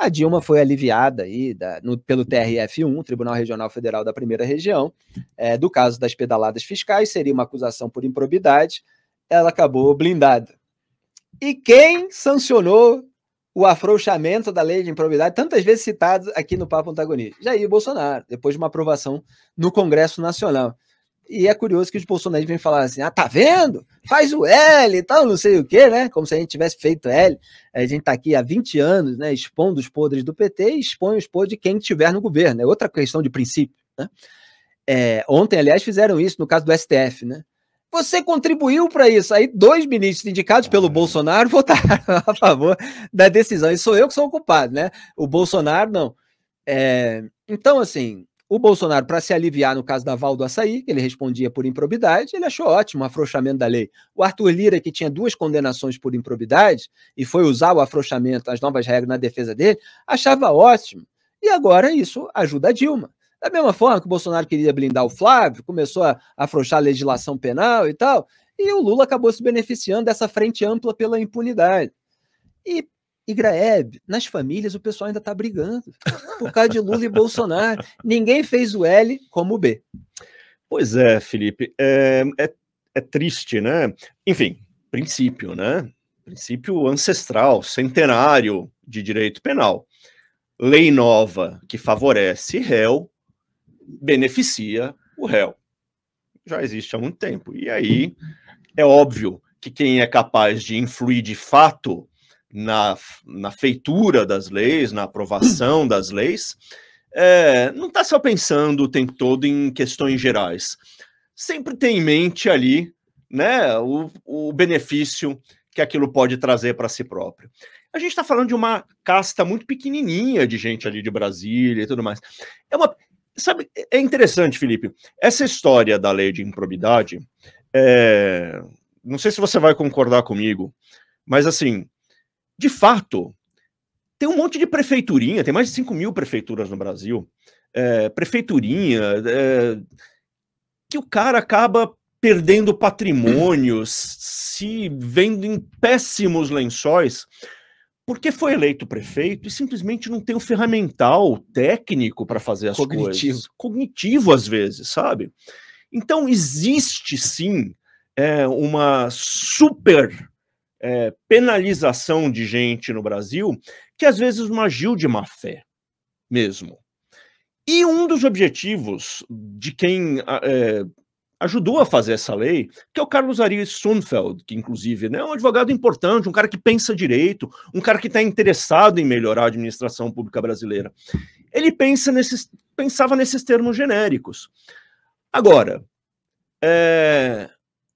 A Dilma foi aliviada aí pelo TRF1, Tribunal Regional Federal da Primeira Região, do caso das pedaladas fiscais, seria uma acusação por improbidade, ela acabou blindada. E quem sancionou o afrouxamento da lei de improbidade, tantas vezes citado aqui no Papo Antagonista? Jair Bolsonaro, depois de uma aprovação no Congresso Nacional. E é curioso que os bolsonaristas vêm falar assim, tá vendo? Faz o L e tal, não sei o quê, né? Como se a gente tivesse feito L. A gente tá aqui há 20 anos, né, expondo os podres do PT e expõe os podres de quem estiver no governo. É outra questão de princípio, né? Ontem, aliás, fizeram isso no caso do STF, né? Você contribuiu para isso. Aí 2 ministros indicados pelo Bolsonaro votaram a favor da decisão. E sou eu que sou o culpado, né? O Bolsonaro, não. Então, assim, o Bolsonaro, para se aliviar no caso da Val do Açaí, que ele respondia por improbidade, ele achou ótimo o afrouxamento da lei. O Arthur Lira, que tinha 2 condenações por improbidade, e foi usar o afrouxamento, as novas regras na defesa dele, achava ótimo. E agora isso ajuda a Dilma. Da mesma forma que o Bolsonaro queria blindar o Flávio, começou a afrouxar a legislação penal e tal, e o Lula acabou se beneficiando dessa frente ampla pela impunidade. E Graeb, nas famílias o pessoal ainda está brigando por causa de Lula e Bolsonaro. Ninguém fez o L como o B. Pois é, Felipe, é triste, né? Enfim, princípio, né? Princípio ancestral, centenário de direito penal. Lei nova que favorece réu, beneficia o réu. Já existe há muito tempo. E aí é óbvio que quem é capaz de influir de fato na feitura das leis, na aprovação das leis, não está só pensando o tempo todo em questões gerais. Sempre tem em mente ali, né, o benefício que aquilo pode trazer para si próprio. A gente está falando de uma casta muito pequenininha de gente ali de Brasília e tudo mais. Sabe, é interessante, Felipe, essa história da lei de improbidade, não sei se você vai concordar comigo, mas assim, de fato, tem um monte de prefeiturinha, tem mais de 5 mil prefeituras no Brasil, prefeiturinha, que o cara acaba perdendo patrimônios, se vendo em péssimos lençóis, porque foi eleito prefeito e simplesmente não tem o ferramental técnico para fazer as coisas. Cognitivo, às vezes, sabe? Então, existe, sim, uma super penalização de gente no Brasil que, às vezes, não agiu de má fé mesmo. E um dos objetivos de quem ajudou a fazer essa lei, que é o Carlos Arias Sonnenfeld, que inclusive é um advogado importante, um cara que pensa direito, um cara que está interessado em melhorar a administração pública brasileira. Ele pensava nesses termos genéricos. Agora,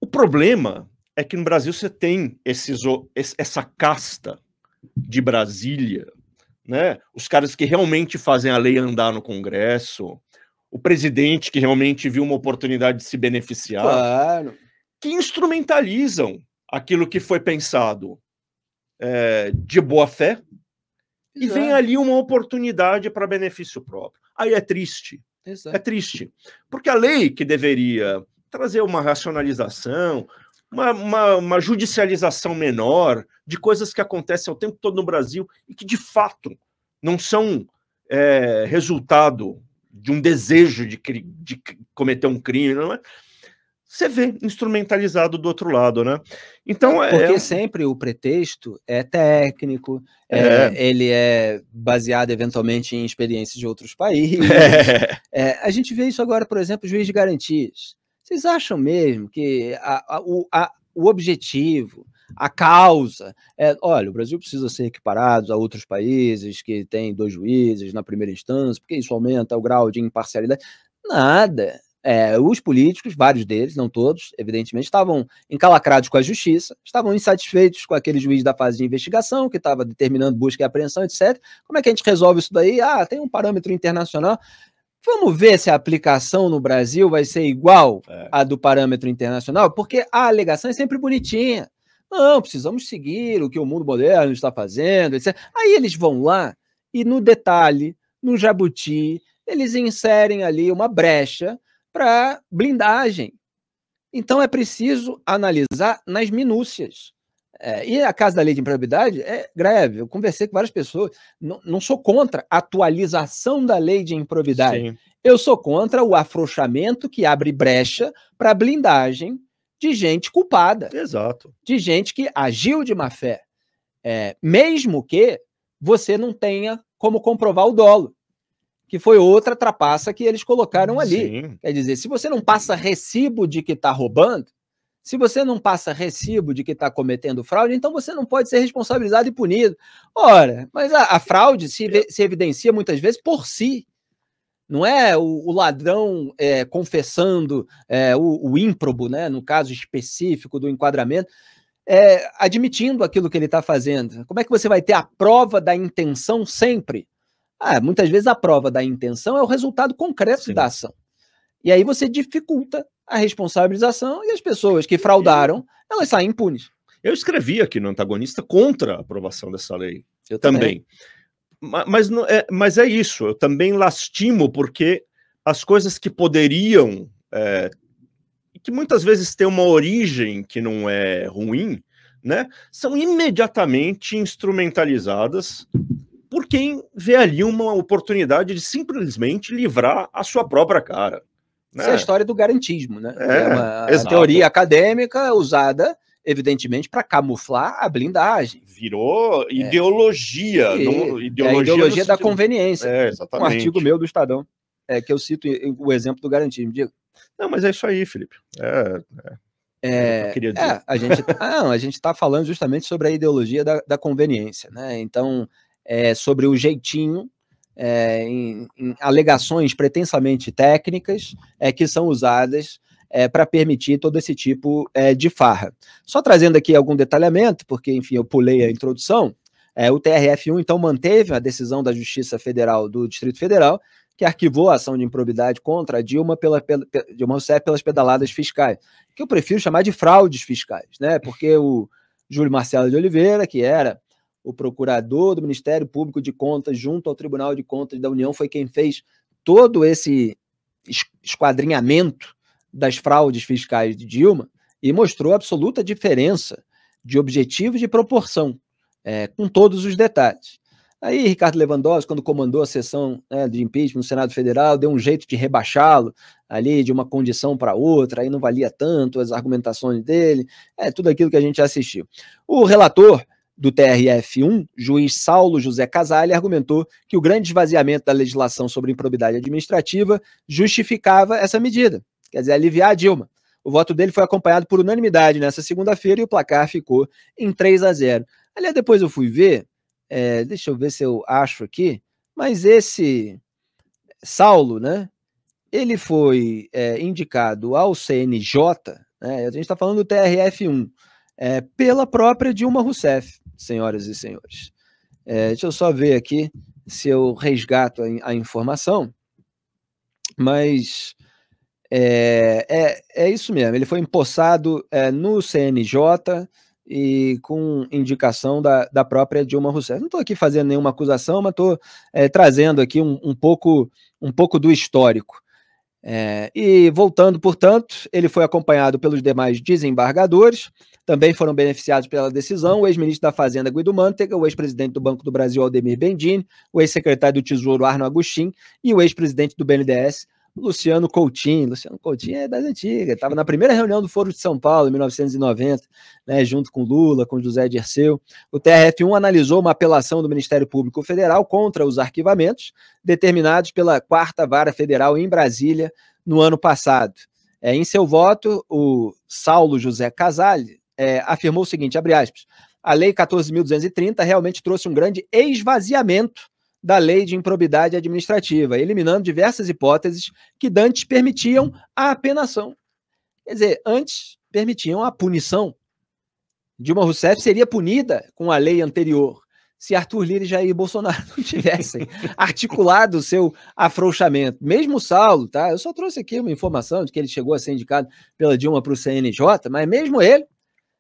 o problema é que no Brasil você tem essa casta de Brasília, né? Os caras que realmente fazem a lei andar no Congresso, o presidente que realmente viu uma oportunidade de se beneficiar, claro, que instrumentalizam aquilo que foi pensado de boa fé e vem ali uma oportunidade para benefício próprio. Aí é triste. Exato. É triste. Porque a lei que deveria trazer uma racionalização, uma judicialização menor de coisas que acontecem o tempo todo no Brasil e que, de fato, não são resultado de um desejo de cometer um crime, não é? Você vê instrumentalizado do outro lado, né? Então, porque sempre o pretexto é técnico, ele é baseado eventualmente em experiências de outros países. A gente vê isso agora, por exemplo, o juiz de garantias. Vocês acham mesmo que o objetivo, a causa olha, o Brasil precisa ser equiparado a outros países que têm 2 juízes na primeira instância, porque isso aumenta o grau de imparcialidade? Nada. Os políticos, vários deles, não todos, evidentemente, estavam encalacrados com a justiça, estavam insatisfeitos com aquele juiz da fase de investigação, que estava determinando busca e apreensão, etc. Como é que a gente resolve isso daí? Tem um parâmetro internacional. Vamos ver se a aplicação no Brasil vai ser igual à do parâmetro internacional, porque a alegação é sempre bonitinha. Não, precisamos seguir o que o mundo moderno está fazendo, etc. Aí eles vão lá e, no detalhe, no jabuti, eles inserem ali uma brecha para blindagem. Então é preciso analisar nas minúcias. E a casa da lei de improbidade é greve. Eu conversei com várias pessoas. Não sou contra a atualização da lei de improbidade. Sim. Eu sou contra o afrouxamento que abre brecha para blindagem de gente culpada. Exato. De gente que agiu de má fé. Mesmo que você não tenha como comprovar o dolo, que foi outra trapaça que eles colocaram ali. Sim. Quer dizer, se você não passa recibo de que está roubando, se você não passa recibo de que está cometendo fraude, então você não pode ser responsabilizado e punido. Ora, mas a fraude se evidencia muitas vezes por si. Não é o ladrão confessando o ímprobo, né, no caso específico do enquadramento, admitindo aquilo que ele está fazendo. Como é que você vai ter a prova da intenção sempre? Muitas vezes a prova da intenção é o resultado concreto Sim. da ação. E aí você dificulta a responsabilização e as pessoas que fraudaram, elas saem impunes. Eu escrevi aqui no Antagonista contra a aprovação dessa lei. Eu também. Mas é isso, eu também lastimo porque as coisas que poderiam, que muitas vezes têm uma origem que não é ruim, né, são imediatamente instrumentalizadas por quem vê ali uma oportunidade de simplesmente livrar a sua própria cara. Essa é a história do garantismo, né? É uma teoria acadêmica usada, evidentemente, para camuflar a blindagem. Virou ideologia. Ideologia da conveniência. Exatamente. Um artigo meu do Estadão, que eu cito o exemplo do garantismo. Digo. Não, mas é isso aí, Felipe. Eu queria dizer. A gente está falando justamente sobre a ideologia da conveniência, né? Então, sobre o jeitinho, em alegações pretensamente técnicas que são usadas para permitir todo esse tipo de farra. Só trazendo aqui algum detalhamento, porque, enfim, eu pulei a introdução, o TRF1, então, manteve a decisão da Justiça Federal do Distrito Federal, que arquivou a ação de improbidade contra a Dilma Rousseff pelas pedaladas fiscais, que eu prefiro chamar de fraudes fiscais, né? Porque o Júlio Marcelo de Oliveira, que era o procurador do Ministério Público de Contas junto ao Tribunal de Contas da União, foi quem fez todo esse esquadrinhamento das fraudes fiscais de Dilma e mostrou absoluta diferença de objetivo e de proporção, com todos os detalhes. Aí Ricardo Lewandowski, quando comandou a sessão de impeachment no Senado Federal, deu um jeito de rebaixá-lo ali de uma condição para outra, aí não valia tanto as argumentações dele, tudo aquilo que a gente já assistiu. O relator do TRF1, juiz Saulo José Casale, argumentou que o grande esvaziamento da legislação sobre improbidade administrativa justificava essa medida, quer dizer, aliviar a Dilma. O voto dele foi acompanhado por unanimidade nessa segunda-feira e o placar ficou em 3-0. Aliás, depois eu fui ver, deixa eu ver se eu acho aqui, mas esse Saulo, né, ele foi indicado ao CNJ, né, a gente está falando do TRF1, pela própria Dilma Rousseff, senhoras e senhores. Deixa eu só ver aqui se eu resgato a informação, mas é isso mesmo, ele foi empossado no CNJ e com indicação da própria Dilma Rousseff. Não estou aqui fazendo nenhuma acusação, mas estou trazendo aqui um pouco do histórico. E voltando, portanto, ele foi acompanhado pelos demais desembargadores, também foram beneficiados pela decisão o ex-ministro da Fazenda Guido Mantega, o ex-presidente do Banco do Brasil Aldemir Bendini, o ex-secretário do Tesouro Arno Agostinho e o ex-presidente do BNDES Luciano Coutinho. Luciano Coutinho é das antigas, estava na primeira reunião do Foro de São Paulo, em 1990, né, junto com Lula, com José Dirceu. O TRF1 analisou uma apelação do Ministério Público Federal contra os arquivamentos determinados pela 4ª Vara Federal em Brasília no ano passado. Em seu voto, o Saulo José Casale afirmou o seguinte, abre aspas, a Lei 14.230 realmente trouxe um grande esvaziamento da lei de improbidade administrativa, eliminando diversas hipóteses que dantes permitiam a apenação. Quer dizer, antes permitiam a punição. Dilma Rousseff seria punida com a lei anterior se Arthur Lira e Jair Bolsonaro não tivessem articulado o seu afrouxamento. Mesmo o Saulo, tá? Eu só trouxe aqui uma informação de que ele chegou a ser indicado pela Dilma para o CNJ, mas mesmo ele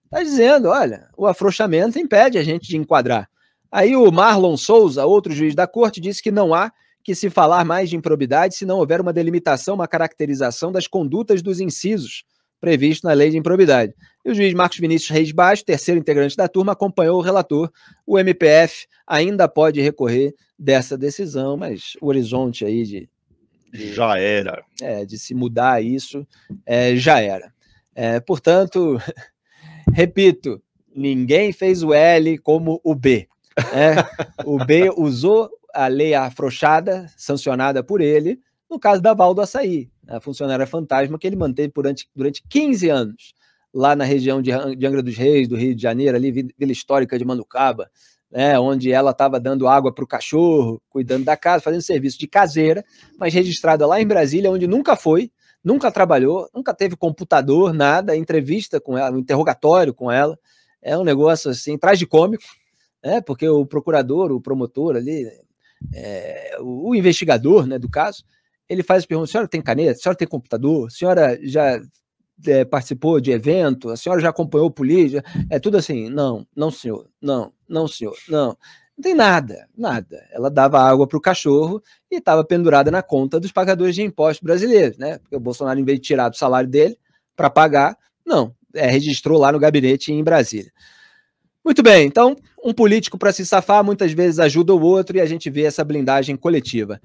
está dizendo, olha, o afrouxamento impede a gente de enquadrar. Aí o Marlon Souza, outro juiz da corte, disse que não há que se falar mais de improbidade se não houver uma delimitação, uma caracterização das condutas dos incisos previsto na lei de improbidade. E o juiz Marcos Vinícius Reis Baixo, terceiro integrante da turma, acompanhou o relator. O MPF ainda pode recorrer dessa decisão, mas o horizonte aí já era. De se mudar isso, já era. Portanto, repito, ninguém fez o L como o B. O B usou a lei afrouxada, sancionada por ele, no caso da Val do Açaí, a funcionária fantasma que ele manteve durante 15 anos, lá na região de Angra dos Reis, do Rio de Janeiro, ali, Vila Histórica de Manducaba, onde ela estava dando água para o cachorro, cuidando da casa, fazendo serviço de caseira, mas registrada lá em Brasília, onde nunca foi, nunca trabalhou, nunca teve computador, nada, entrevista com ela, um interrogatório com ela, é um negócio assim, tragicômico, porque o procurador, o promotor ali, o investigador, né, do caso, ele faz as perguntas: a senhora tem caneta? A senhora tem computador? A senhora já participou de evento? A senhora já acompanhou polícia? Tudo assim: não senhor, não senhor, não tem nada. Ela dava água para o cachorro e estava pendurada na conta dos pagadores de impostos brasileiros, né? Porque o Bolsonaro, em vez de tirar do salário dele para pagar, não, registrou lá no gabinete em Brasília. Muito bem, então, um político para se safar muitas vezes ajuda o outro e a gente vê essa blindagem coletiva.